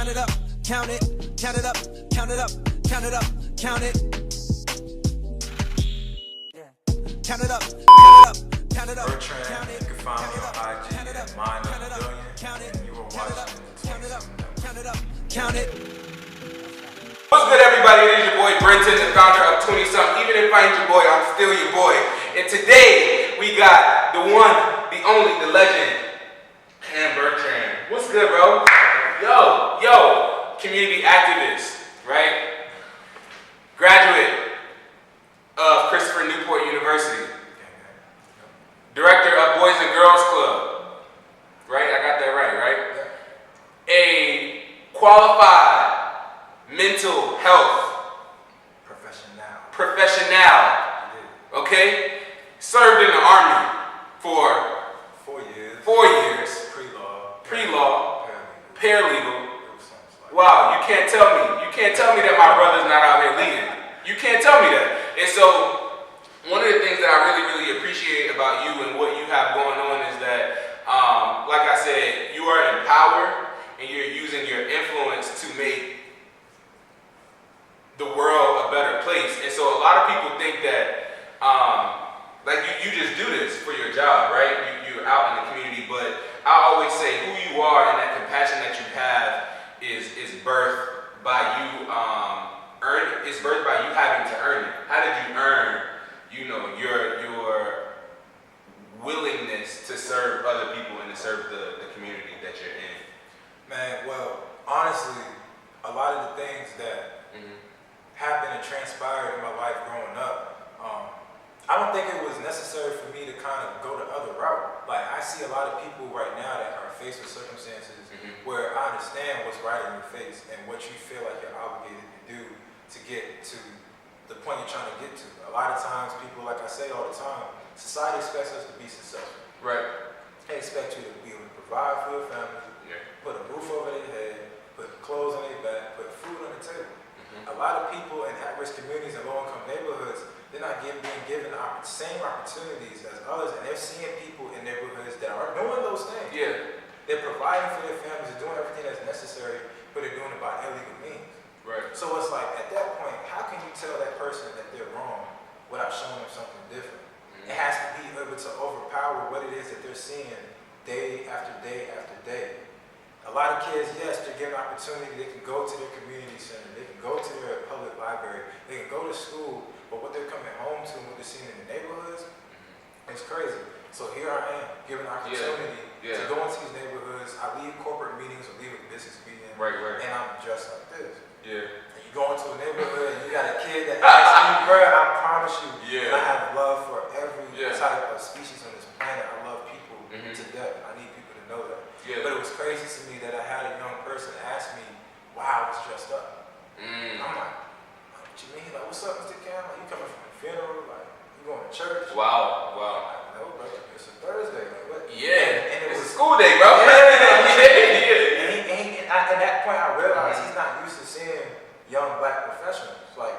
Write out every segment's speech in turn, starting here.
Count it up, count it, count it up, count it up, count it up, count it. Count it up, count it up, count it up. Bertrand, you can find me on IG at @mine_billion, and you are watching Count it up, count it. What's good, everybody? It is your boy Brenten, the founder of 20-something. Even if I ain't your boy, I'm still your boy. And today we got the one, the only, the legend, Cam Bertrand. What's good, bro? Yo, community activist, right? Graduate of Christopher Newport University. Director of Boys and Girls Club. Right? I got that right? A qualified mental health professional. Okay? Served in the Army for 4 years. 4 years. Pre-law. Paralegal. Wow, you can't tell me that my brother's not out here leading. You can't tell me that. And so, one of the things that I really appreciate about you and what you have going on is that, like I said, you are empowered and you're using your influence to make the world a better place. And so a lot of people think that, like you just do this for your job, right? You're out in the community, but I always say who you are and that compassion that you have is birthed by you birthed by you having to earn it. How did you earn, your willingness to serve other people and to serve the community that you're in? Man, well, honestly, a lot of the things that happened and transpired in my life growing up, I don't think it was necessary for me to kind of go the other route. Like, I see a lot of people right now that are faced with circumstances where I understand what's right in your face and what you feel like you're obligated to do to get to the point you're trying to get to. A lot of times, people, like I say all the time, society expects us to be successful. Right. They expect you to be able to provide for your family, put a roof over their head, put clothes on their back, put food on the table. A lot of people in at-risk communities and low-income neighborhoods, they're not being given the same opportunities as others, and they're seeing people in neighborhoods that are doing those things. Yeah. They're providing for their families, they're doing everything that's necessary, but they're doing it by illegal means. Right. So it's like, at that point, how can you tell that person that they're wrong without showing them something different? It has to be able to overpower what it is that they're seeing day after day after day. A lot of kids, yes, they're given opportunity. They can go to their community center. They can go to their public library. They can go to school. But what they're coming home to and what they're seeing in the neighborhoods, it's crazy. So here I am, given an opportunity to go into these neighborhoods. I leave corporate meetings or leave a business meeting, and I'm dressed like this. Yeah. And you go into a neighborhood and you got a kid that asks me, bro, I promise you, I have love for every type of species on this planet. I love people to death. I need people to know that. Yeah. But it was crazy to me that I had a young person ask me why I was dressed up. I'm like, what you mean? Like, what's up, Mr. Cam? Like, you coming from a funeral? Like, you going to church? Wow. Like, no, bro, it's a Thursday. Like, what? Yeah. And it was a school day, bro. And at that point, I realized he's not used to seeing young black professionals. Like,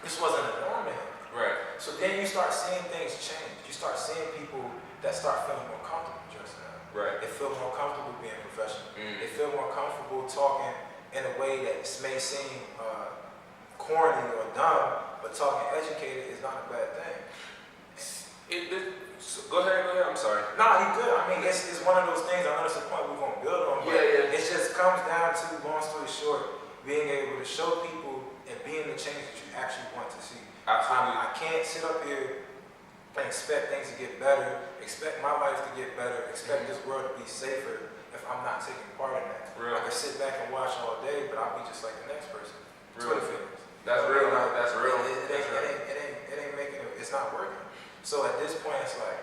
this wasn't a norm to him. Right. So then you start seeing things change. You start seeing people that start feeling more comfortable dressing up. Right. They feel more comfortable being professional. They feel more comfortable talking in a way that may seem corny or dumb, but talking educated is not a bad thing. Go ahead, I'm sorry. Nah, you good. I mean, it's one of those things. I know it's a point we're going to build on, but it just comes down to, long story short, being able to show people and being the change that you actually want to see. Absolutely. I can't sit up here and expect things to get better, expect my life to get better, expect this world to be safer if I'm not taking part in that. Real. I can sit back and watch all day, but I'll be just like the next person. Real. Twitter fingers. That's real. That's real. It ain't making it. It's not working. So at this point, it's like,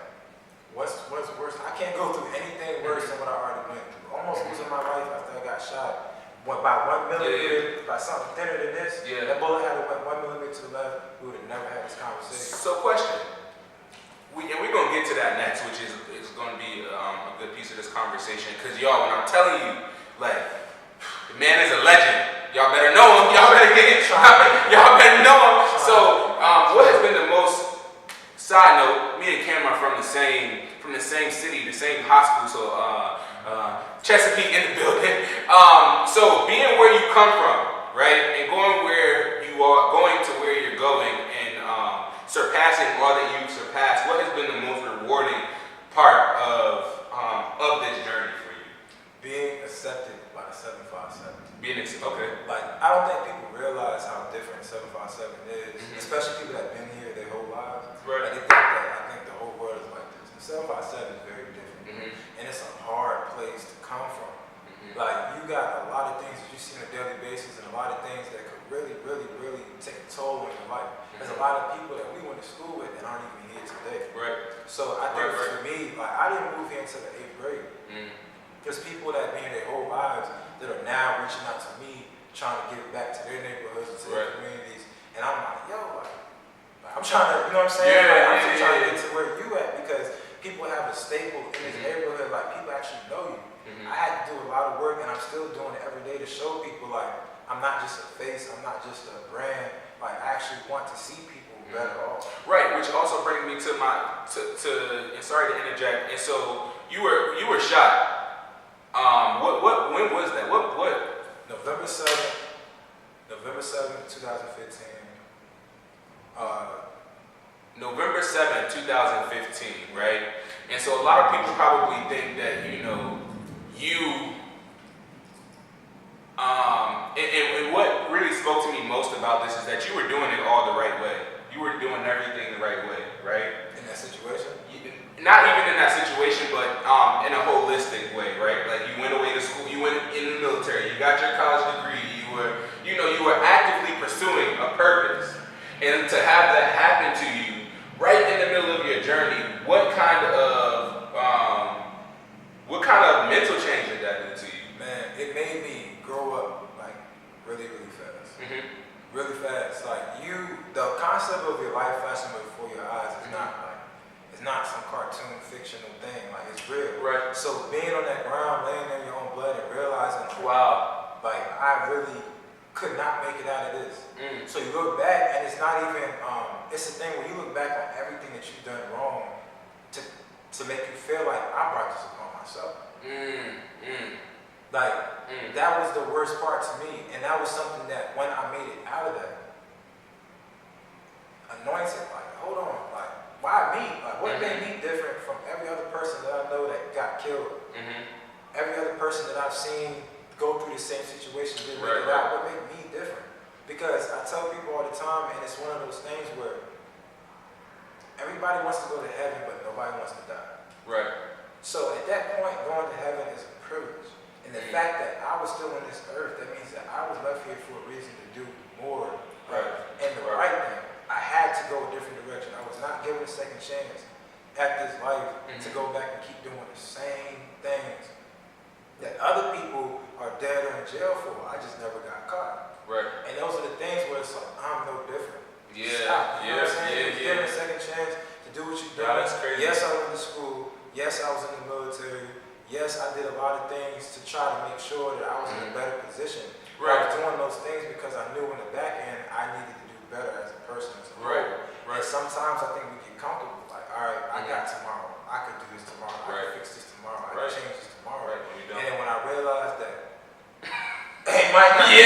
what's worse? I can't go through anything worse than what I already went through. Almost losing my life after I got shot. By 1 millimeter, by something thinner than this. That bullet had went 1 millimeter to the left. We would have never had this conversation. So, question. We're going to get to that next, which is going to be a good piece of this conversation. Because, y'all, when I'm telling you, like, the man is a legend. Y'all better know him. Y'all better know him. So, what has been the most, side note, me and Cam are from the same city, the same high school. So, Chesapeake in the building. So being where you come from, right, and going where you are, going to where you're going, and surpassing all that you've surpassed, what has been the most rewarding part of this journey for you? Being accepted by the 757. Okay. Like, I don't think people realize how different 757 is, especially people that have been here their whole lives. Right. Like, they think that I think the whole world is like this. The 757 is very different, and it's a hard place to come from. Like, you got a lot of things that you see on a daily basis, and a lot of things that could really, really, really take a toll on your life. There's a lot of people that we went to school with that aren't even here today. Right. So I think for me, like, I didn't move here until the 8th grade. There's people that have been here their whole lives that are now reaching out to me, trying to give back to their neighborhoods and to their communities. And I'm like, yo, like, I'm trying to, you know what I'm saying? I'm just trying to get to where you at, because people have a staple in this neighborhood, like, people actually know you. I had to do a lot of work, and I'm still doing it every day to show people, like, I'm not just a face, I'm not just a brand, like, I actually want to see people better off. Right, which also brings me to my, and sorry to interject, and so you were shot. When was that? What? November 7th, 2015. November 7th, 2015, right? And so a lot of people probably think that, you and what really spoke to me most about this is that you were doing it all the right way. You were doing everything the right way, right? In that situation? Not even in that situation, but in a holistic way, right? Like, you went away to school, you went in the military, you got your college degree, you were actively pursuing a purpose. And to have that happen to you right in the middle of your journey, what kind of mental change did that do to you? Man, it made me grow up, like, really, really fast. Really fast. Like, the concept of your life flashing before your eyes is not some cartoon fictional thing. Like, it's real. Right. So being on that ground, laying in your own blood, and realizing, wow, like, I really could not make it out of this. So you look back, and it's not even, it's the thing where you look back on everything that you've done wrong to make you feel like I brought this upon myself. Like, that was the worst part to me, and that was something that when I made it out of that, anointed, like, hold on, like, why me? Like, what made me different from every other person that I know that got killed? Every other person that I've seen go through the same situation, didn't make it out. What made me different? Because I tell people all the time, and it's one of those things where everybody wants to go to heaven, but nobody wants to die. Right. So at that point, going to heaven is a privilege. And the fact that I was still on this earth, that means that I was left here for a reason to do more. And the right thing. I had to go a different direction. I was not given a second chance at this life to go back and keep doing the same things that other people are dead or in jail for. I just never got caught. Right. And those are the things where it's like, I'm no different. Yeah. Stop. You know what I'm saying? You was given a second chance to do what you do. That's crazy. Yes, I went to school. Yes, I was in the military. Yes, I did a lot of things to try to make sure that I was in a better position. Right. I was doing those things because I knew in the back end I needed to do better as a person, as a whole. And sometimes I think we get comfortable. Like, all right, I got tomorrow. I could do this tomorrow. I could fix this tomorrow. I could change this tomorrow. And then when I realized that, hey, Mike, you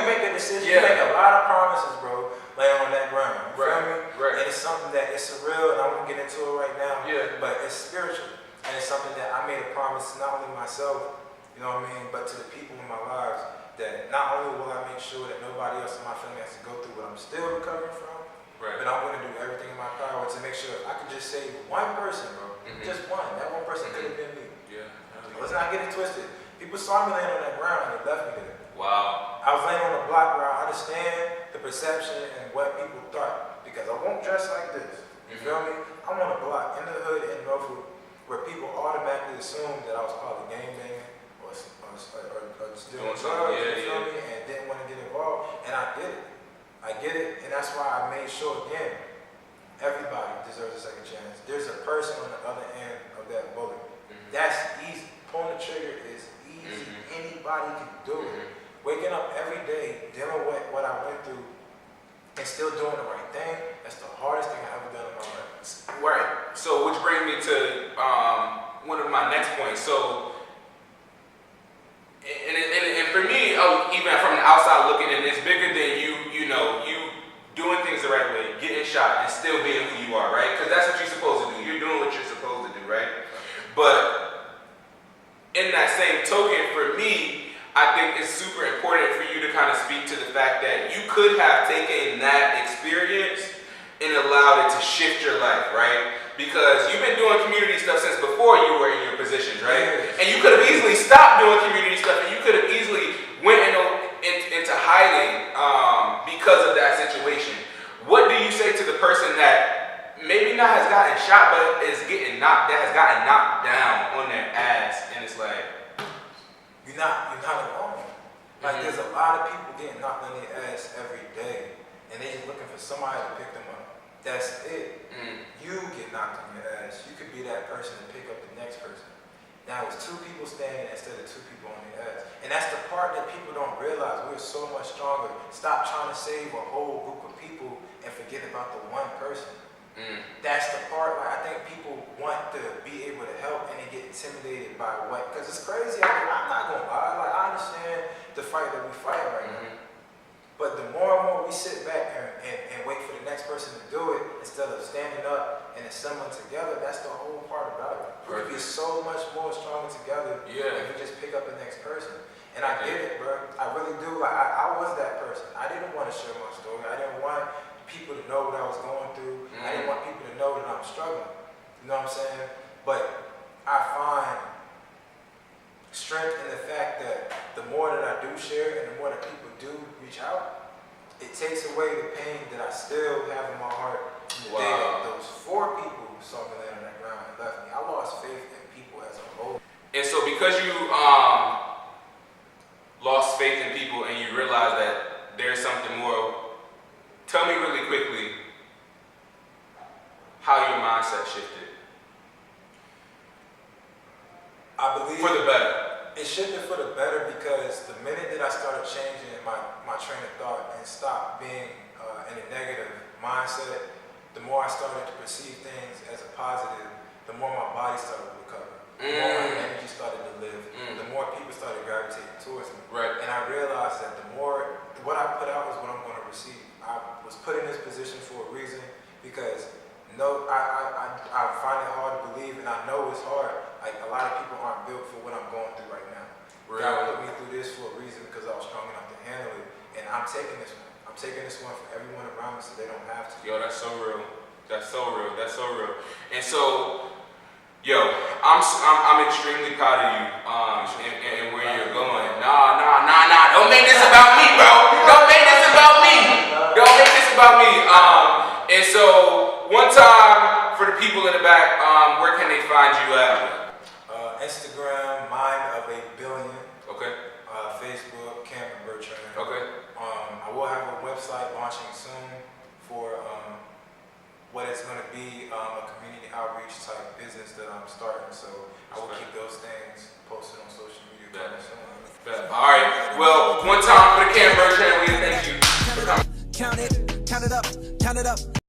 make a decision. You make a lot of promises, bro, laying on that ground. You feel me? And it's something that it's surreal, and I won't get into it right now. But it's spiritual. And it's something that I made a promise to not only myself, you know what I mean, but to the people in my lives, that not only will I make sure that nobody else in my family has to go through what I'm still recovering from, but I'm going to do everything in my power to make sure if I could just save one person, bro, just one. That one person could have been me. Let's not get it twisted. People saw me laying on that ground and they left me there. Wow. I was laying on a block where I understand the perception and what people thought, because I won't dress like this. You feel me? I'm on a block in the hood in Norfolk where people automatically assumed that I was probably gang banging or just doing drugs, you feel me, and didn't want to get involved. And I get it. I get it, and that's why I made sure, again, everybody deserves a second chance. There's a person on the other end of that bullet. That's easy. Pulling the trigger is easy. Anybody can do it. Waking up every day, dealing with what I went through, and still doing the right thing, that's the hardest thing I've ever done in my life. Right. So, which brings me to one of my next points. So, And for me, even from the outside looking in, it's bigger than you doing things the right way, getting shot, and still being who you are, right? Because that's what you're supposed to do. You're doing what you're supposed to do, right? But in that same token, for me, I think it's super important for you to kind of speak to the fact that you could have taken that experience and allowed it to shift your life, right? Because you've been doing community stuff since before you were in your positions, right? And you could have easily stopped doing community stuff, and you could have easily went into hiding because of that situation. What do you say to the person that maybe not has gotten shot, but has gotten knocked down on their ass, and it's like, you're not alone. Like there's a lot of people getting knocked on their ass every day, and they just looking for somebody to pick them up. That's it. You get knocked on your ass. You could be that person to pick up the next person. Now it's two people standing instead of two people on their ass. And that's the part that people don't realize. We're so much stronger. Stop trying to save a whole group of people and forget about the one person. That's the part where I think people want to be able to help and they get intimidated by what, because it's crazy. I'm not gonna lie, like I understand the fight that we fight right now. But the more and more we sit back and wait for the next person to do it instead of standing up and assembling together, that's the whole part about it. We could be so much more stronger together if we just pick up the next person. And I get it, bro. I really do. Like I was that person. I didn't want to share my story. I didn't want people to know what I was going through. I didn't want people to know that I'm struggling. You know what I'm saying? But I find strength in the fact that the more that I do share and the more that people do reach out, it takes away the pain that I still have in my heart. The day that those 4 people saw me laying on that ground and left me, I lost faith in people as a whole. And so because you lost faith in people and you realize that there's something more, tell me really quickly how your mindset shifted. I believe for the better. It shifted for the better because the minute that I started changing my train of thought and stopped being in a negative mindset, the more I started to perceive things as a positive, the more my body started to recover. The more my energy started to live, the more people started gravitating towards me. Right. And I realized that the more, what I put out is what I'm going to receive. I was put in this position for a reason because I find it hard to believe, and I know it's hard. Like a lot of people aren't built for what I'm going through right now. Really? God put me through this for a reason because I was strong enough to handle it, and I'm taking this one. I'm taking this one for everyone around me so they don't have to. Yo, that's so real. That's so real. That's so real. And so, yo, I'm extremely proud of you and where you're going. Nah. Don't make this about me, bro. Don't make this about me. Don't make this about me. And so, one time for the people in the back, where can they find you at? Instagram, Mind of a Billion. Okay. Facebook, Cameron Bertrands. Okay. I will have a website launching soon for what is going to be a community outreach type business that I'm starting. So I will keep those things posted on social media. All right. Well, one time for the Cameron Bertrands, we thank you. Count it up, count it up.